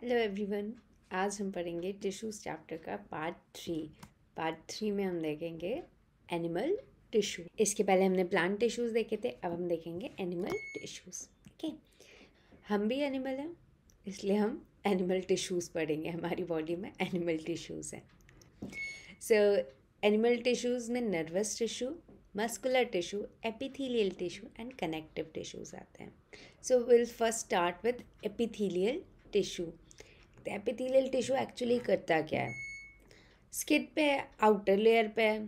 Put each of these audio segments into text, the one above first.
Hello everyone. आज हम पढ़ेंगे टिश्यूज चैप्टर का पार्ट थ्री में हम देखेंगे एनिमल टिश्यू। इसके पहले हमने प्लांट टिश्यूज देखे थे, अब हम देखेंगे एनिमल टिश्यूज। ओके, हम भी एनिमल हैं इसलिए हम एनिमल टिश्यूज पढ़ेंगे। हमारी बॉडी में एनिमल टिश्यूज हैं। सो एनिमल टिश्यूज में nervous tissue, muscular tissue, epithelial tissue and connective tissues आते हैं। So will first start with epithelial tissue. Epithelial tissue actually करता क्या है? स्किन पे है, आउटर लेयर पे है,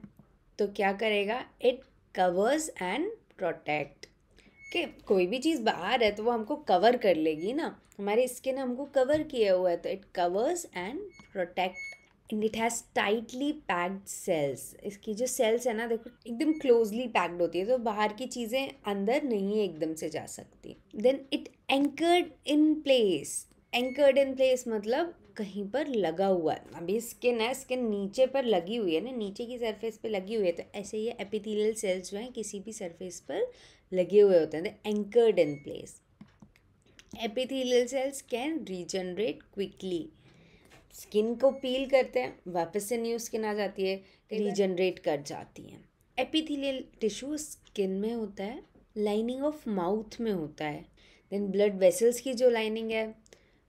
तो क्या करेगा? It covers and protect. Okay, कोई भी चीज़ बाहर है तो वो हमको कवर कर लेगी ना। हमारी स्किन हमको कवर किया हुआ है तो it covers and protect and it has tightly packed cells. इसकी जो सेल्स है ना, देखो एकदम क्लोजली पैक्ड होती है, तो बाहर की चीज़ें अंदर नहीं एकदम से जा सकती। Then it anchored in place. Anchored in place मतलब कहीं पर लगा हुआ है। अभी स्किन है, स्किन नीचे पर लगी हुई है ना, नीचे की सरफेस पे लगी हुई है, तो ऐसे ये एपिथेलियल सेल्स जो हैं किसी भी सरफेस पर लगे हुए होते हैं, anchored in place. Epithelial cells can regenerate quickly. Skin को पील करते हैं, वापस से न्यू स्किन आ जाती है, रीजनरेट कर जाती हैं। एपिथेलियल टिश्यू स्किन में होता है, लाइनिंग ऑफ माउथ में होता है। देन ब्लड वेसल्स की जो लाइनिंग है,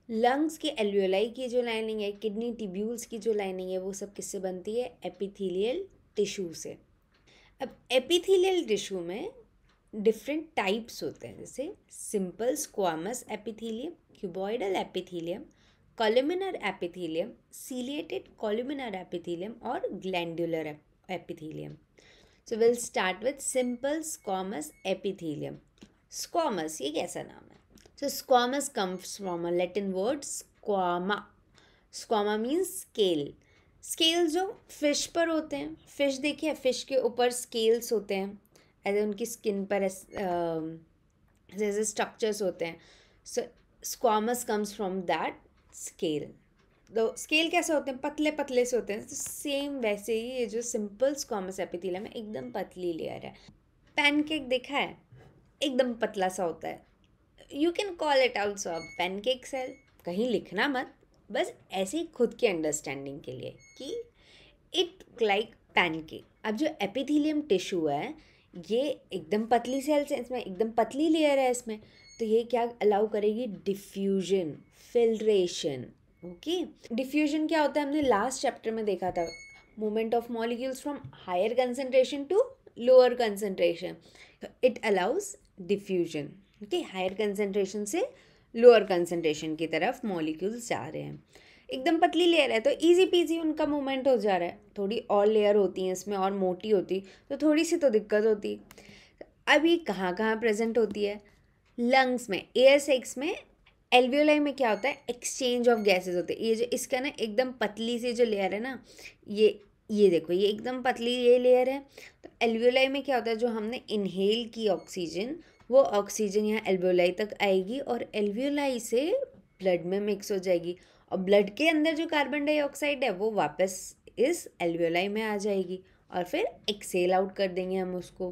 लंग्स की एल्वियोलाई की जो लाइनिंग है, किडनी ट्यूब्यूल्स की जो लाइनिंग है, वो सब किससे बनती है? एपिथेलियल टिश्यू से। अब एपिथेलियल टिश्यू में डिफरेंट टाइप्स होते हैं, जैसे simple squamous epithelium, cuboidal epithelium, columnar epithelium, ciliated columnar epithelium और glandular epithelium. So will start with simple squamous epithelium. Squamous, ये कैसा नाम है? So squamous comes from a Latin word squama. Squama means scale. Scales जो fish पर होते हैं, fish देखिए, फिश के ऊपर स्केल्स होते हैं, ऐसे उनकी स्किन पर जैसे स्ट्रक्चर्स होते हैं। So squamous comes from that scale. तो स्केल कैसे होते हैं? पतले पतले से होते हैं। तो सेम वैसे ही ये जो सिंपल स्क्वामस एपिथेलियम है, एकदम पतली लेयर है। पैनकेक देखा है? एकदम पतला सा होता है। You can call it also a pancake cell. कहीं लिखना मत, बस ऐसे ही खुद के अंडरस्टैंडिंग के लिए कि इट लाइक पैनकेक। अब जो एपिथेलियम टिश्यू है, ये एकदम पतली सेल्स है, इसमें एकदम पतली लेयर है इसमें, तो ये क्या अलाउ करेगी? Diffusion, filtration. ओके, डिफ्यूजन क्या होता है? हमने लास्ट चैप्टर में देखा था, movement of molecules from higher concentration to lower concentration. It allows diffusion. Okay, higher concentration से लोअर कंसंट्रेशन की तरफ मॉलिक्यूल्स जा रहे हैं। एकदम पतली लेयर है तो इजी पीजी उनका मूवमेंट हो जा रहा है। थोड़ी और लेयर होती हैं इसमें, और मोटी होती तो थोड़ी सी तो दिक्कत होती। अब ये कहाँ कहाँ प्रेजेंट होती है? लंग्स में, एयर सैक्स में, एल्वियोलाई में क्या होता है? एक्सचेंज ऑफ गैसेस होते हैं। ये जो इसका ना एकदम पतली सी जो लेयर है ना, ये देखो, ये एकदम पतली ये लेयर है। तो एल्वियोलाई में क्या होता है? जो हमने इनहेल की ऑक्सीजन, वो ऑक्सीजन यहाँ एल्वियोलाई तक आएगी और एल्वियोलाई से ब्लड में मिक्स हो जाएगी, और ब्लड के अंदर जो कार्बन डाइऑक्साइड है वो वापस इस एल्वियोलाई में आ जाएगी और फिर एक्सेल आउट कर देंगे हम उसको।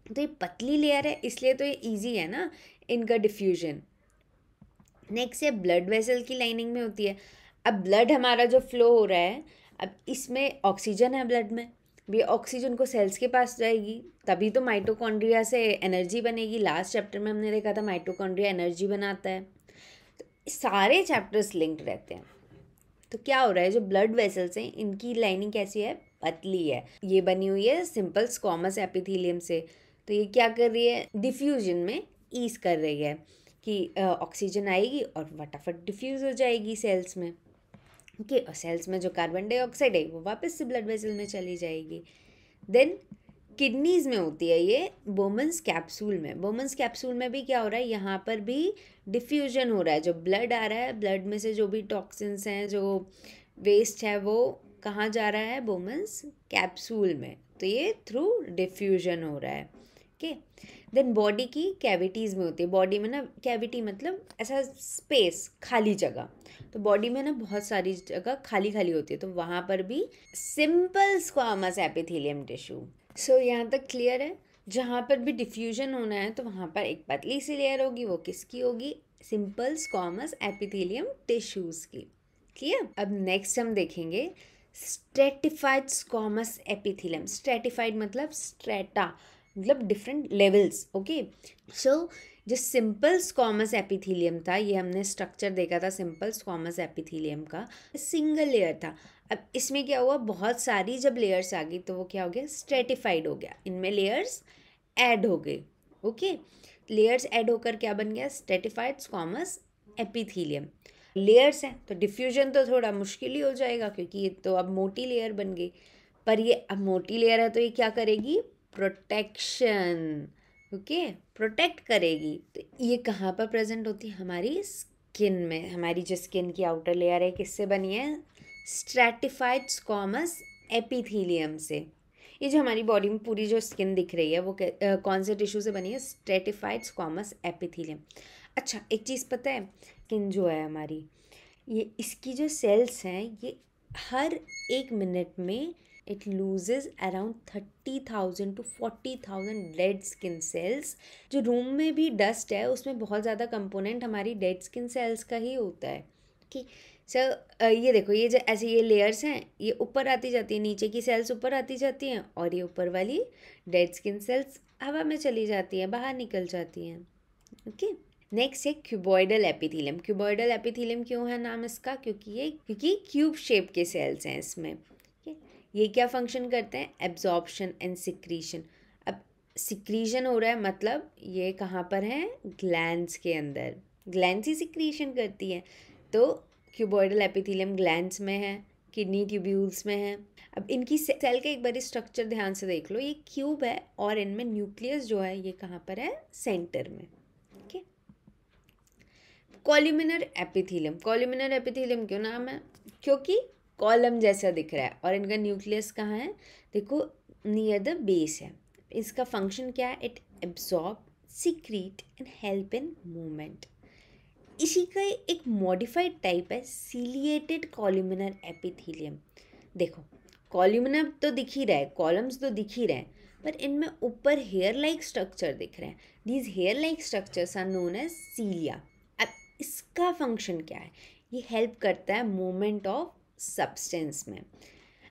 तो ये पतली लेयर है इसलिए तो ये इजी है ना इनका डिफ्यूजन। नेक्स्ट है ब्लड वेसल की लाइनिंग में होती है। अब ब्लड हमारा जो फ्लो हो रहा है, अब इसमें ऑक्सीजन है ब्लड में भी, ऑक्सीजन को सेल्स के पास जाएगी, तभी तो माइटोकॉन्ड्रिया से एनर्जी बनेगी। लास्ट चैप्टर में हमने देखा था माइटोकॉन्ड्रिया एनर्जी बनाता है। तो सारे चैप्टर्स लिंक्ड रहते हैं। तो क्या हो रहा है? जो ब्लड वेसल्स हैं इनकी लाइनिंग कैसी है? पतली है। ये बनी हुई है सिंपल स्क्वामस एपिथेलियम से। तो ये क्या कर रही है? डिफ्यूजन में ईज कर रही है कि ऑक्सीजन आएगी और फटाफट डिफ्यूज़ हो जाएगी सेल्स में। ओके, और सेल्स में जो कार्बन डाइऑक्साइड है वो वापस से ब्लड वेसल में चली जाएगी। देन किडनीज़ में होती है ये बोमन्स कैप्सूल में। बोमन्स कैप्सूल में भी क्या हो रहा है? यहाँ पर भी डिफ्यूजन हो रहा है। जो ब्लड आ रहा है, ब्लड में से जो भी टॉक्सिन्स हैं, जो वेस्ट है, वो कहाँ जा रहा है? बोमन्स कैप्सूल में। तो ये थ्रू डिफ्यूजन हो रहा है। ओके, देन बॉडी की कैविटीज़ में होती है। बॉडी में ना, कैविटी मतलब ऐसा स्पेस, खाली जगह। तो बॉडी में ना बहुत सारी जगह खाली खाली होती है, तो वहाँ पर भी सिंपल स्क्वामस एपिथेलियम टिश्यू। सो यहाँ तक क्लियर है? जहाँ पर भी डिफ्यूजन होना है तो वहाँ पर एक पतली सी लेयर होगी, वो किसकी होगी? सिंपल स्क्वामस एपिथेलियम टिश्यूज की। क्लियर। अब नेक्स्ट हम देखेंगे स्ट्रेटिफाइड स्क्वामस एपिथेलियम। स्ट्रेटिफाइड मतलब स्ट्रेटा मतलब डिफरेंट लेवल्स। ओके, सो जो सिंपल स्क्वामस एपिथेलियम था, ये हमने स्ट्रक्चर देखा था सिंपल स्क्वामस एपिथेलियम का, सिंगल लेयर था। अब इसमें क्या हुआ, बहुत सारी जब लेयर्स आ गई तो वो क्या हो गया, स्ट्रेटिफाइड हो गया, इनमें लेयर्स ऐड हो गए। ओके, लेयर्स ऐड होकर क्या बन गया, स्ट्रेटिफाइड स्क्वामस एपिथेलियम। लेयर्स हैं तो डिफ्यूजन तो थोड़ा मुश्किल ही हो जाएगा, क्योंकि ये तो अब मोटी लेयर बन गई। पर ये अब मोटी लेयर है तो ये क्या करेगी, प्रोटेक्शन। ओके, प्रोटेक्ट करेगी। तो ये कहाँ पर प्रेजेंट होती है, हमारी स्किन में। हमारी जो स्किन की आउटर लेयर है किससे बनी है, स्ट्रेटिफाइड स्क्वामस एपिथेलियम से। ये जो हमारी बॉडी में पूरी जो स्किन दिख रही है वो कौन से टिश्यू से बनी है, स्ट्रेटिफाइड स्क्वामस एपिथेलियम। अच्छा, एक चीज़ पता है, स्किन जो है हमारी, ये इसकी जो सेल्स हैं ये हर 1 मिनट में it loses around 30,000 to 40,000 dead skin cells. जो रूम में भी डस्ट है उसमें बहुत ज़्यादा कंपोनेंट हमारी डेड स्किन सेल्स का ही होता है। कि सर ये देखो, ये जो ऐसे ये लेयर्स हैं ये ऊपर आती जाती है, नीचे की सेल्स ऊपर आती जाती हैं और ये ऊपर वाली डेड स्किन सेल्स हवा में चली जाती हैं, बाहर निकल जाती हैं। ओके, नेक्स्ट है क्यूबॉइडल एपिथेलियम। क्यूबॉइडल एपिथेलियम क्यों है नाम इसका, क्योंकि क्यूब शेप के सेल्स हैं इसमें। ये क्या फंक्शन करते हैं, एब्जॉर्प्शन एंड सिक्रीशन। अब सिक्रीशन हो रहा है मतलब ये कहाँ पर है, ग्लैंड्स के अंदर, ग्लैंड्स ही सिक्रीशन करती है। तो क्यूबॉइडल एपिथेलियम ग्लैंड्स में है, किडनी ट्यूब्यूल्स में है। अब इनकी सेल का एक बार स्ट्रक्चर ध्यान से देख लो, ये क्यूब है और इनमें न्यूक्लियस जो है ये कहाँ पर है, सेंटर में। Okay, columnar epithelium. Columnar epithelium क्यों नाम है, क्योंकि कॉलम जैसा दिख रहा है और इनका न्यूक्लियस कहाँ है, देखो नियर द बेस है। इसका फंक्शन क्या है, it absorb, secrete and help in movement. इसी का एक मॉडिफाइड टाइप है सीलिएटेड कॉल्यूमिनर एपिथेलियम। देखो कॉल्यूमिनर तो दिख ही रहा है, कॉलम्स तो दिख ही रहे हैं, पर इनमें ऊपर हेयर लाइक स्ट्रक्चर दिख रहे हैं। These hair like structures are known as cilia. अब इसका फंक्शन क्या है, ये हेल्प करता है मूवमेंट ऑफ सब्सटेंस में।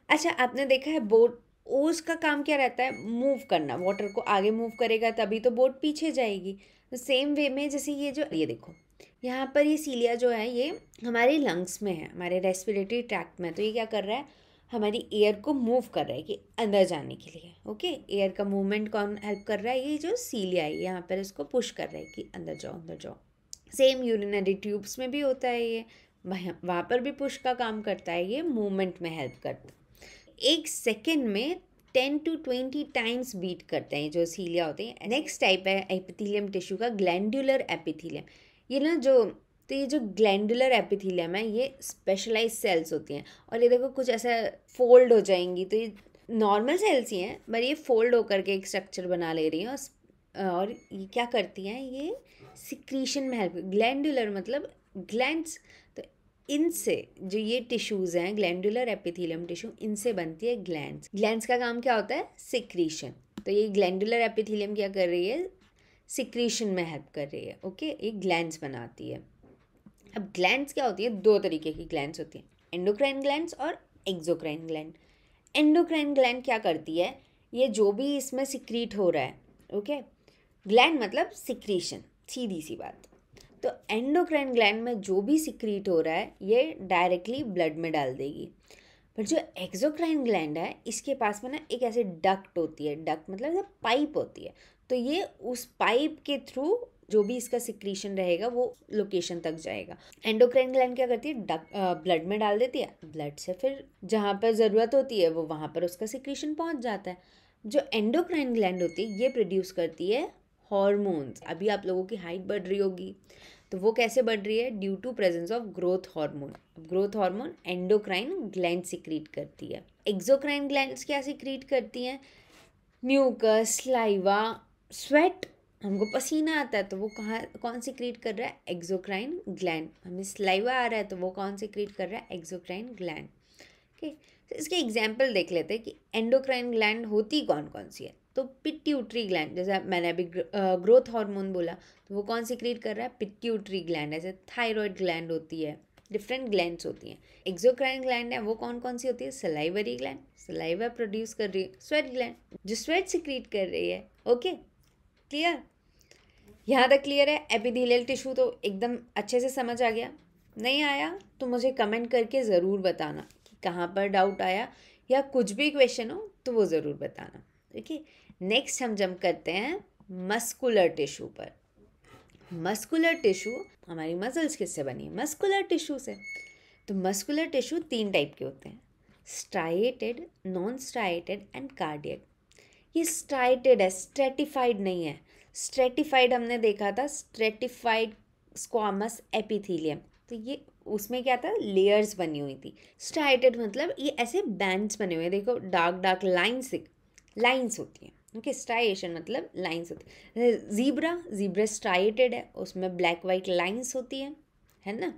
अच्छा, आपने देखा है बोट, ओस का काम क्या रहता है, मूव करना, वाटर को आगे मूव करेगा तभी तो बोट पीछे जाएगी। तो सेम वे में जैसे ये देखो यहाँ पर ये सीलिया जो है ये हमारे लंग्स में है, हमारे रेस्पिरेटरी ट्रैक्ट में। तो ये क्या कर रहा है, हमारी एयर को मूव कर रहा है कि अंदर जाने के लिए। ओके, एयर का मूवमेंट कौन हेल्प कर रहा है, ये जो सीलिया है यहाँ पर इसको पुश कर रहा है कि अंदर जाओ अंदर जाओ। सेम यूरिनरी ट्यूब्स में भी होता है ये, वहाँ पर भी पुश का काम करता है, ये मूवमेंट में हेल्प करता है। 1 सेकेंड में 10 to 20 टाइम्स बीट करते हैं जो सीलिया होते हैं। नेक्स्ट टाइप है एपिथेलियम टिश्यू का, ग्लैंडुलर एपिथेलियम। ये ना तो ये जो ग्लैंडुलर एपिथेलियम है ये स्पेशलाइज सेल्स होती हैं और ये देखो कुछ ऐसा फोल्ड हो जाएंगी। तो ये नॉर्मल सेल्स ही हैं पर ये फोल्ड होकर के एक स्ट्रक्चर बना ले रही हैं और ये क्या करती हैं, ये सिक्रीशन में हेल्प। ग्लैंडुलर मतलब ग्लैंड्स, तो इनसे जो ये टिश्यूज़ हैं ग्लैंडुलर एपिथेलियम टिश्यू, इनसे बनती है ग्लैंड्स। ग्लैंड्स का काम क्या होता है, सिक्रीशन। तो ये ग्लैंडुलर एपिथेलियम क्या कर रही है, सिक्रीशन में हेल्प कर रही है। ओके, ये ग्लैंड्स बनाती है। अब ग्लैंड्स क्या होती है, 2 तरीके की ग्लैंड्स होती हैं, एंडोक्राइन ग्लैंड्स और एक्सोक्राइन ग्लैंड। एंडोक्राइन ग्लैंड क्या करती है, ये जो भी इसमें सिक्रीट हो रहा है, ओके, ग्लैंड मतलब सिक्रीशन, सीधी सी बात। तो एंडोक्राइन ग्लैंड में जो भी सिक्रीट हो रहा है ये डायरेक्टली ब्लड में डाल देगी। पर जो एक्सोक्राइन ग्लैंड है इसके पास में ना एक ऐसे डक्ट होती है, डक्ट मतलब पाइप होती है। तो ये उस पाइप के थ्रू जो भी इसका सिक्रीशन रहेगा वो लोकेशन तक जाएगा। एंडोक्राइन ग्लैंड क्या करती है, ब्लड में डाल देती है, ब्लड से फिर जहाँ पर ज़रूरत होती है वो वहाँ पर उसका सिक्रीशन पहुँच जाता है। जो एंडोक्राइन ग्लैंड होती है ये प्रोड्यूस करती है हॉर्मोन्स। अभी आप लोगों की हाइट बढ़ रही होगी तो वो कैसे बढ़ रही है, due to presence of growth hormone. Growth hormone endocrine gland secrete करती है। एक्सोक्राइन ग्लैंड्स क्या सिक्रीट करती हैं, म्यूकस, स्लाइवा, स्वेट। हमको पसीना आता है तो वो कौन सिक्रीट कर रहा है, एक्सोक्राइन ग्लैंड। हमें स्लाइवा आ रहा है तो वो कौन सिक्रीट कर रहा है, एक्सोक्राइन ग्लैंड। ओके, तो इसके एग्जाम्पल देख लेते हैं कि एंडोक्राइन ग्लैंड होती कौन कौन सी है। तो पिट्यूटरी ग्लैंड, जैसे मैंने अभी ग्रोथ हार्मोन बोला, तो वो कौन सीक्रेट कर रहा है? Pituitary gland. ऐसे थायराइड ग्लैंड होती है, डिफरेंट ग्लैंड्स होती हैं। एक्सोक्राइन ग्लैंड है, वो कौन कौन सी होती है? सलाइवरी ग्लैंड, सलाइवा प्रोड्यूस कर रही है। स्वेट ग्लैंड, जो स्वेट सीक्रेट कर रही है। Okay, clear? यहाँ तक क्लियर है? एपिथेलियल टिश्यू तो एकदम अच्छे से समझ आ गया। नहीं आया तो मुझे कमेंट करके ज़रूर बताना कि कहाँ पर डाउट आया, या कुछ भी क्वेश्चन हो तो वो ज़रूर बताना। ओके, नेक्स्ट हम जंप करते हैं मस्कुलर टिश्यू पर। मस्कुलर टिश्यू, हमारी मसल्स किससे बनी है? मस्कुलर टिश्यू से। तो मस्कुलर टिश्यू 3 टाइप के होते हैं, striated, non striated and cardiac. ये स्ट्राइटेड है, स्ट्रेटिफाइड नहीं है। स्ट्रेटिफाइड हमने देखा था, स्ट्रेटिफाइड स्क्वामस एपिथेलियम, तो ये उसमें क्या था? लेयर्स बनी हुई थी। स्ट्राइटेड मतलब ये ऐसे बैंड्स बने हुए हैं, देखो डार्क डार्क लाइन्स होती हैं। ओके, स्ट्राइएशन मतलब लाइन्स होती है। जीब्रा स्ट्राइटेड है, उसमें ब्लैक वाइट लाइन्स होती है ना।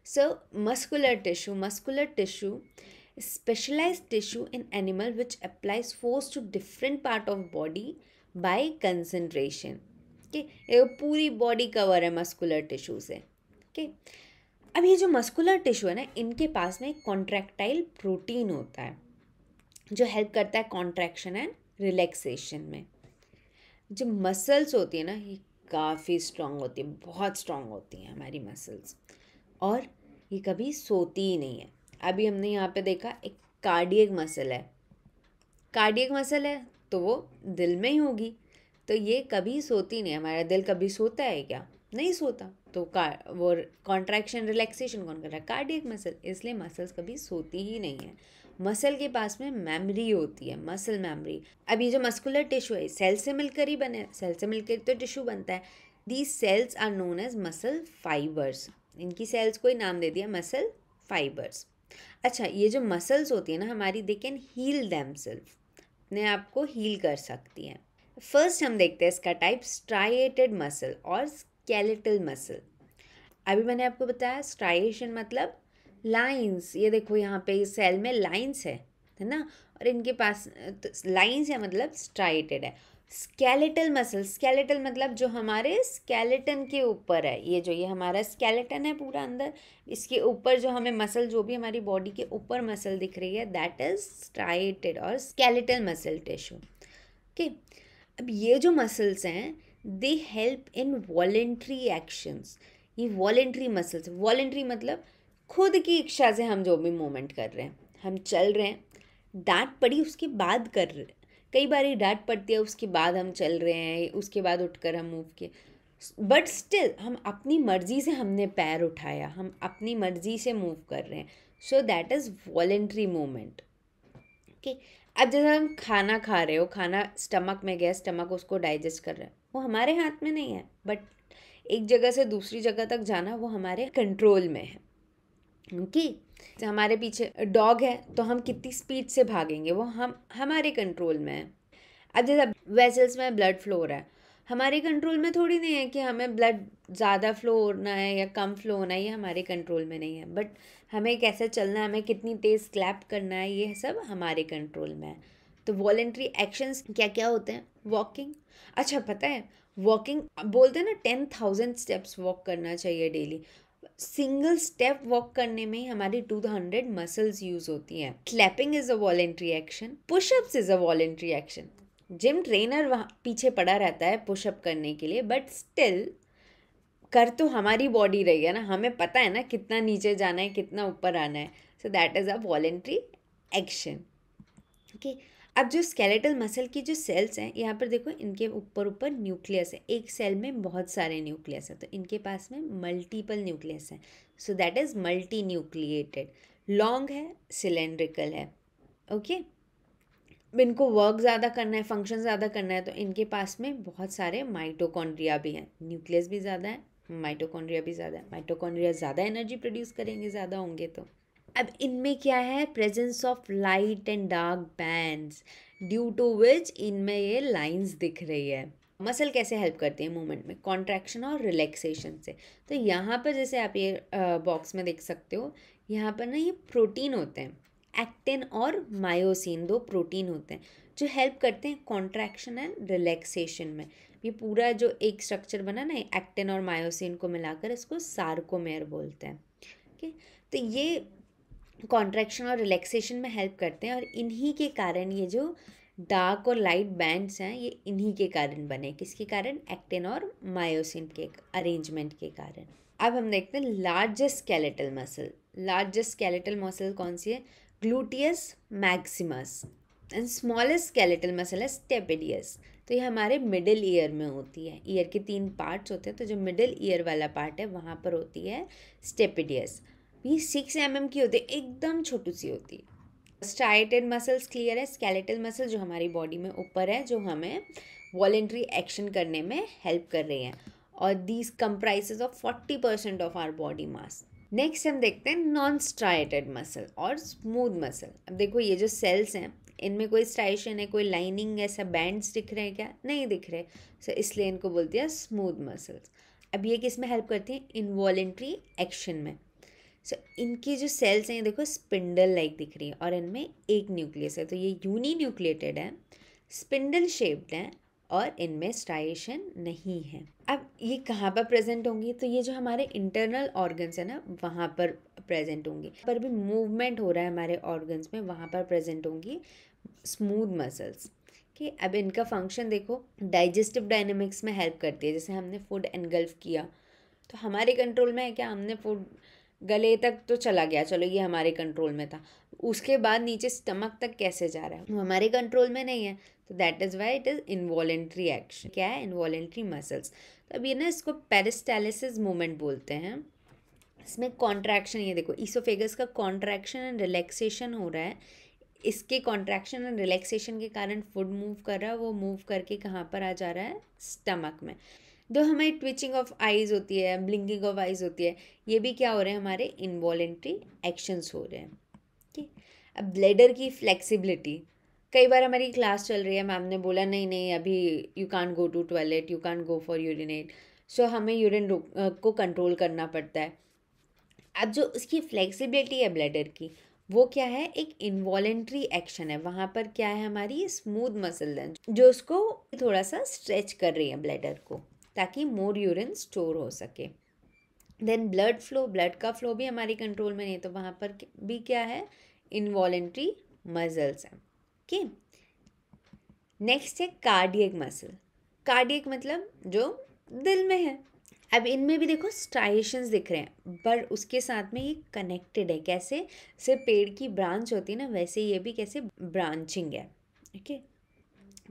So muscular tissue specialized tissue in animal which applies force to different part of body by concentration. Okay, ये पूरी बॉडी कवर है मस्कुलर टिश्यू से। ओके, अब ये जो मस्कुलर टिश्यू है ना, इनके पास में एक कॉन्ट्रैक्टाइल प्रोटीन होता है जो हेल्प करता है कॉन्ट्रैक्शन एंड रिलैक्सेशन में। जो मसल्स होती है ना, ये काफ़ी स्ट्रांग होती है, बहुत स्ट्रांग होती हैं हमारी मसल्स, और ये कभी सोती ही नहीं है। अभी हमने यहाँ पे देखा एक कार्डियक मसल है, तो वो दिल में ही होगी, तो ये कभी सोती नहीं। हमारा दिल कभी सोता है क्या? नहीं सोता। तो वो कॉन्ट्रैक्शन रिलैक्सेशन कौन कर रहा है? Cardiac muscle. इसलिए मसल्स कभी सोती ही नहीं है। मसल के पास में मेमोरी होती है, मसल मेमोरी। अब ये जो मस्कुलर टिश्यू है, सेल से मिलकर ही बने, सेल से मिलकर तो टिश्यू बनता है। These cells are known as muscle fibres. इनकी सेल्स को ही नाम दे दिया मसल फाइबर्स। अच्छा, ये जो मसल्स होती है ना हमारी, दे कैन हील देमसेल्फ, अपने आप को हील कर सकती हैं। फर्स्ट हम देखते हैं इसका टाइप, स्ट्राइएटेड मसल और स्केलेटल मसल। अभी मैंने आपको बताया स्ट्राइएशन मतलब लाइंस, ये देखो यहाँ पे इस सेल में लाइंस है ना, और इनके पास लाइंस है मतलब स्ट्राइएटेड है। स्केलेटल मतलब जो हमारे स्केलेटन के ऊपर है, ये हमारा स्केलेटन है पूरा अंदर, इसके ऊपर जो हमें मसल, जो भी हमारी बॉडी के ऊपर मसल दिख रही है, दैट इज स्ट्राइएटेड और स्केलेटल मसल टिश्यू। ओके, अब ये जो मसल्स हैं, they help in voluntary actions. ये वॉलेंट्री मसल्स, वॉलेंट्री मतलब खुद की इच्छा से हम जो भी मूवमेंट कर रहे हैं, हम चल रहे हैं, डांट पड़ी उसके बाद कर रहे हैं, कई बार डांट पड़ती है उसके बाद हम चल रहे हैं, उसके बाद उठकर हम मूव किए, बट स्टिल हम अपनी मर्जी से हमने पैर उठाया, हम अपनी मर्जी से मूव कर रहे हैं, so that is voluntary movement. Okay, अब जैसे हम खाना खा रहे हो, खाना स्टमक में गया, स्टमक उसको डाइजेस्ट कर रहा है, वो हमारे हाथ में नहीं है, बट एक जगह से दूसरी जगह तक जाना वो हमारे कंट्रोल में है। ओके, हमारे पीछे डॉग है तो हम कितनी स्पीड से भागेंगे, वो हमारे कंट्रोल में है। अब जैसे वेसल्स में ब्लड फ्लो हो रहा है, हमारे कंट्रोल में थोड़ी नहीं है कि हमें ब्लड ज़्यादा फ्लो होना है या कम फ्लो होना है, ये हमारे कंट्रोल में नहीं है, बट हमें कैसे चलना है, हमें कितनी तेज़ क्लैप करना है, ये सब हमारे कंट्रोल में है। तो वॉलेंट्री एक्शंस क्या क्या होते हैं? वॉकिंग। अच्छा, पता है वॉकिंग बोलते हैं ना 10,000 स्टेप्स वॉक करना चाहिए डेली। सिंगल स्टेप वॉक करने में ही हमारी 200 मसल्स यूज होती हैं। Clapping is a voluntary action, pushups is a voluntary action. Gym trainer वहाँ पीछे पड़ा रहता है पुशअप करने के लिए, बट स्टिल कर तो हमारी बॉडी रही है ना, हमें पता है ना कितना नीचे जाना है, कितना ऊपर आना है, so that is a voluntary action. Okay, अब जो स्केलेटल मसल की जो सेल्स हैं, यहाँ पर देखो इनके ऊपर न्यूक्लियस है, एक सेल में बहुत सारे न्यूक्लियस है, तो इनके पास में मल्टीपल न्यूक्लियस है, so that is multi nucleated. Long है, सिलेंड्रिकल है। ओके, इनको वर्क ज़्यादा करना है, फंक्शन ज़्यादा करना है, तो इनके पास में बहुत सारे माइटोकॉन्ड्रिया भी हैं। न्यूक्लियस भी ज़्यादा है, माइटोकॉन्ड्रिया भी ज़्यादा है। माइटोकॉन्ड्रिया ज़्यादा एनर्जी प्रोड्यूस करेंगे, ज़्यादा होंगे तो। अब इनमें क्या है? Presence of light and dark bands, due to which इनमें ये लाइंस दिख रही है। मसल कैसे हेल्प करती है मूवमेंट में? कॉन्ट्रैक्शन और रिलैक्सेशन से। तो यहाँ पर जैसे आप ये बॉक्स में देख सकते हो, यहाँ पर ना ये प्रोटीन होते हैं, एक्टिन और मायोसिन, 2 प्रोटीन होते हैं जो हेल्प करते हैं कॉन्ट्रैक्शन एंड रिलैक्सेशन में। ये पूरा जो एक स्ट्रक्चर बना ना एक्टिन और मायोसिन को मिलाकर, इसको सार्कोमेयर बोलते हैं। ओके, तो ये कॉन्ट्रैक्शन और रिलैक्सेशन में हेल्प करते हैं, और इन्हीं के कारण ये जो डार्क और लाइट बैंड्स हैं ये इन्हीं के कारण बने। किसके कारण? एक्टिन और मायोसिन के अरेंजमेंट के कारण। अब हम देखते हैं largest skeletal muscle. Largest skeletal muscle कौन सी है? Gluteus Maximus. And smallest skeletal muscle है स्टेपिडियस। तो ये हमारे मिडिल ईयर में होती है। ईयर के 3 पार्ट्स होते हैं, तो जो मिडिल ईयर वाला पार्ट है वहाँ पर होती है स्टेपिडियस। ये 6 mm की होती है, एकदम छोटी सी होती है। स्ट्राइटेड मसल्स क्लियर है। स्केलेटल मसल जो हमारी बॉडी में ऊपर है, जो हमें वॉलेंट्री एक्शन करने में हेल्प कर रही हैं, और these comprises of 40% of our body mass. Next हम देखते हैं नॉन स्ट्राइटेड मसल और स्मूथ मसल। अब देखो ये जो सेल्स हैं इनमें कोई स्ट्राइशन है, कोई लाइनिंग ऐसा बैंड्स दिख रहे हैं क्या? नहीं दिख रहे। सो इसलिए इनको बोलते हैं स्मूथ मसल्स। अब ये किस में हेल्प करती हैं? इनवॉलेंट्री एक्शन में। सो इनकी जो सेल्स हैं देखो स्पिंडल लाइक दिख रही है, और इनमें एक न्यूक्लियस है, तो ये यूनी न्यूक्लिएटेड है, स्पिंडल शेप्ड है, और इनमें स्ट्राइएशन नहीं है। अब ये कहाँ पर प्रेजेंट होंगी? तो ये जो हमारे इंटरनल ऑर्गन्स है ना वहाँ पर प्रेजेंट होंगी। पर भी मूवमेंट हो रहा है हमारे ऑर्गन्स में, वहाँ पर प्रेजेंट होंगी स्मूथ मसल्स। कि अब इनका फंक्शन देखो, डाइजेस्टिव डायनेमिक्स में हेल्प करती है। जैसे हमने फूड एनगल्फ किया तो हमारे कंट्रोल में है क्या? हमने फूड गले तक तो चला गया, चलो ये हमारे कंट्रोल में था, उसके बाद नीचे स्टमक तक कैसे जा रहा है वो हमारे कंट्रोल में नहीं है। तो that is why it is involuntary action. क्या है? Involuntary muscles. तो अब ये ना इसको पेरिस्टालिसिस मूवमेंट बोलते हैं। इसमें कॉन्ट्रैक्शन, ये देखो ईसोफेगस का कॉन्ट्रैक्शन एंड रिलैक्सेशन हो रहा है। इसके कॉन्ट्रैक्शन एंड रिलैक्सेशन के कारण फूड मूव कर रहा है, वो मूव करके कहाँ पर आ जा रहा है? स्टमक में। जो हमारी ट्विचिंग ऑफ आइज़ होती है, ब्लिंकिंग ऑफ आइज़ होती है, ये भी क्या हो रहे हैं? हमारे इनवॉलेंट्री एक्शंस हो रहे हैं। ठीक। अब ब्लैडर की फ्लेक्सिबिलिटी, कई बार हमारी क्लास चल रही है, मैम ने बोला नहीं नहीं अभी you can't go to toilet, you can't go for urinate, so हमें यूरिन को कंट्रोल करना पड़ता है। अब जो उसकी फ्लेक्सिबिलिटी है ब्लैडर की, वो क्या है? एक इनवॉलेंट्री एक्शन है। वहाँ पर क्या है? हमारी स्मूथ मसल है जो उसको थोड़ा सा स्ट्रेच कर रही है ब्लैडर को, ताकि मोर यूरिन स्टोर हो सके। देन ब्लड फ्लो, ब्लड का फ्लो भी हमारी कंट्रोल में नहीं है, तो वहाँ पर भी क्या है? इनवॉलेंट्री मसल्स है। ओके, नेक्स्ट है कार्डियक मसल। कार्डियक मतलब जो दिल में है। अब इनमें भी देखो स्ट्राइएशंस दिख रहे हैं, पर उसके साथ में ये कनेक्टेड है। कैसे? सिर्फ पेड़ की ब्रांच होती है ना, वैसे ये भी कैसे ब्रांचिंग है। Okay,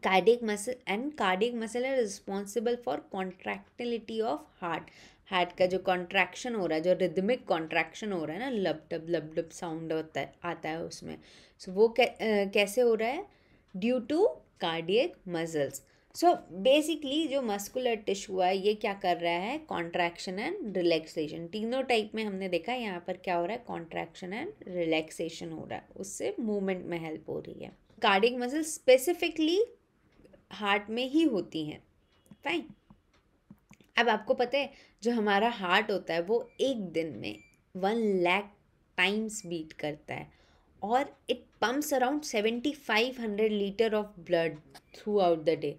cardiac muscle and cardiac muscle है responsible for contractility of heart. Heart का जो कॉन्ट्रैक्शन हो रहा है, जो रिदमिक कॉन्ट्रैक्शन हो रहा है ना, लब डब साउंड होता है, आता है उसमें। सो वो कैसे हो रहा है? Due to cardiac muscles. So basically जो मस्कुलर टिश्यू है ये क्या कर रहा है? Contraction and relaxation. तीनों टाइप में हमने देखा है, यहाँ पर क्या हो रहा है? कॉन्ट्रैक्शन एंड रिलैक्सेशन हो रहा है, उससे मूवमेंट में हेल्प हो रही है। कार्डियक मसल स्पेसिफिकली हार्ट में ही होती हैं। फाइन। अब आपको पता है जो हमारा हार्ट होता है वो एक दिन में 1,00,000 टाइम्स बीट करता है, और it pumps around 7,500 litre of blood through out the day.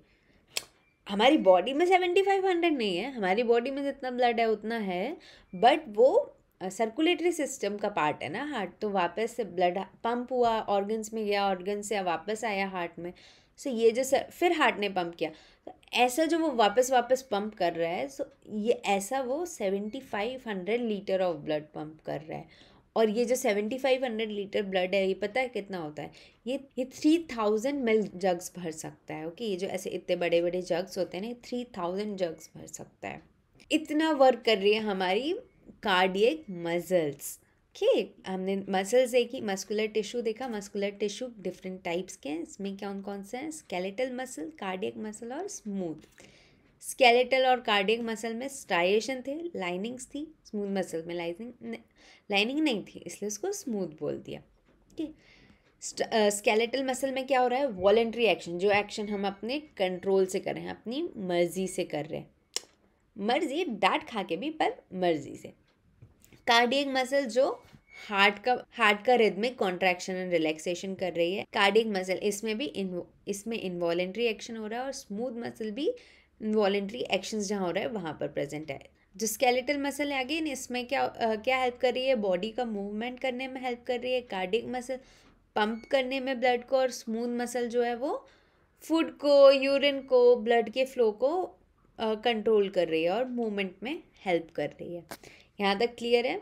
हमारी बॉडी में 7,500 नहीं है, हमारी बॉडी में जितना ब्लड है उतना है, बट वो सर्कुलेटरी सिस्टम का पार्ट है ना हार्ट, तो वापस से ब्लड पंप हुआ, ऑर्गन्स में गया, ऑर्गन से वापस आया हार्ट में। सो ये जो फिर हार्ट ने पंप किया, तो ऐसा जो वो वापस पंप कर रहा है, सो ये ऐसा वो 7,500 लीटर ऑफ ब्लड पंप कर रहा है। और ये जो 7,500 लीटर ब्लड है, ये पता है कितना होता है? ये 3,000 मिल जग्स भर सकता है। ओके, ये जो ऐसे इतने बड़े बड़े जग्स होते हैं ना, 3,000 जग्स भर सकता है। इतना वर्क कर रही है हमारी कार्डियक मसल्स। ओके, हमने मसल्स देखी, मस्कुलर टिश्यू देखा। मस्कुलर टिश्यू डिफरेंट टाइप्स के हैं, इसमें कौन कौन से हैं? स्केलेटल मसल, कार्डियक मसल और स्मूथ। स्केलेटल और कार्डियक मसल में स्ट्राइएशन थे, लाइनिंग्स थी। स्मूथ मसल में लाइनिंग नहीं थी, इसलिए उसको स्मूथ बोल दिया। ठीक। स्केलेटल मसल में क्या हो रहा है? वॉलेंट्री एक्शन, जो एक्शन हम अपने कंट्रोल से कर रहे हैं, अपनी मर्जी से कर रहे हैं, मर्जी डांट खा के भी, पर मर्जी से। कार्डियक मसल जो हार्ट का रिदमिक कॉन्ट्रैक्शन एंड रिलैक्सेशन कर रही है। कार्डियक मसल इसमें इनवॉलेंट्री एक्शन हो रहा है और स्मूथ मसल भी इनवॉलेंट्री एक्शंस जहाँ हो रहा है वहाँ पर प्रेजेंट है। जो स्केलेटल मसल है अगेन इसमें क्या हेल्प कर रही है, बॉडी का मूवमेंट करने में हेल्प कर रही है। कार्डियक मसल पंप करने में ब्लड को, और स्मूथ मसल जो है वो फूड को, यूरिन को, ब्लड के फ्लो को कंट्रोल कर रही है और मूवमेंट में हेल्प कर रही है। यहाँ तक क्लियर है?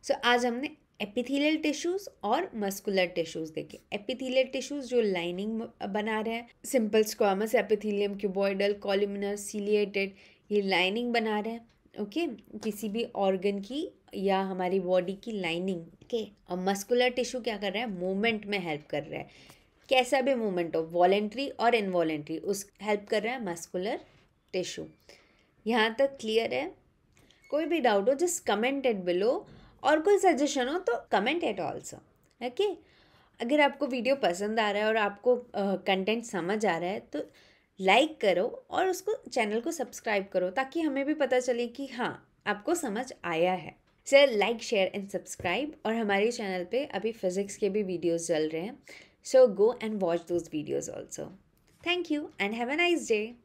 सो आज हमने एपिथेलियल टिश्यूज और मस्कुलर टिश्यूज देखे। एपिथेलियल टिश्यूज जो लाइनिंग बना रहे हैं, simple squamous epithelium, cuboidal, columnar, ciliated, ये लाइनिंग बना रहे हैं। ओके, किसी भी ऑर्गन की या हमारी बॉडी की लाइनिंग। ओके, और मस्कुलर टिश्यू क्या कर रहा है, मूवमेंट में हेल्प कर रहा है। कैसा भी मूवमेंट हो, वॉलेंट्री और इनवॉलेंट्री, उस हेल्प कर रहा है मस्कुलर टिश्यू। यहाँ तक क्लियर है? कोई भी डाउट हो जस्ट कमेंट इट बिलो, और कोई सजेशन हो तो कमेंट इट ऑल्सो। ओके, अगर आपको वीडियो पसंद आ रहा है और आपको कंटेंट समझ आ रहा है तो लाइक करो और उसको चैनल को सब्सक्राइब करो, ताकि हमें भी पता चले कि हाँ आपको समझ आया है। Sir like, share and subscribe. और हमारे चैनल पे अभी फिजिक्स के भी वीडियोस चल रहे हैं, so go and watch those videos also. Thank you and have a nice day.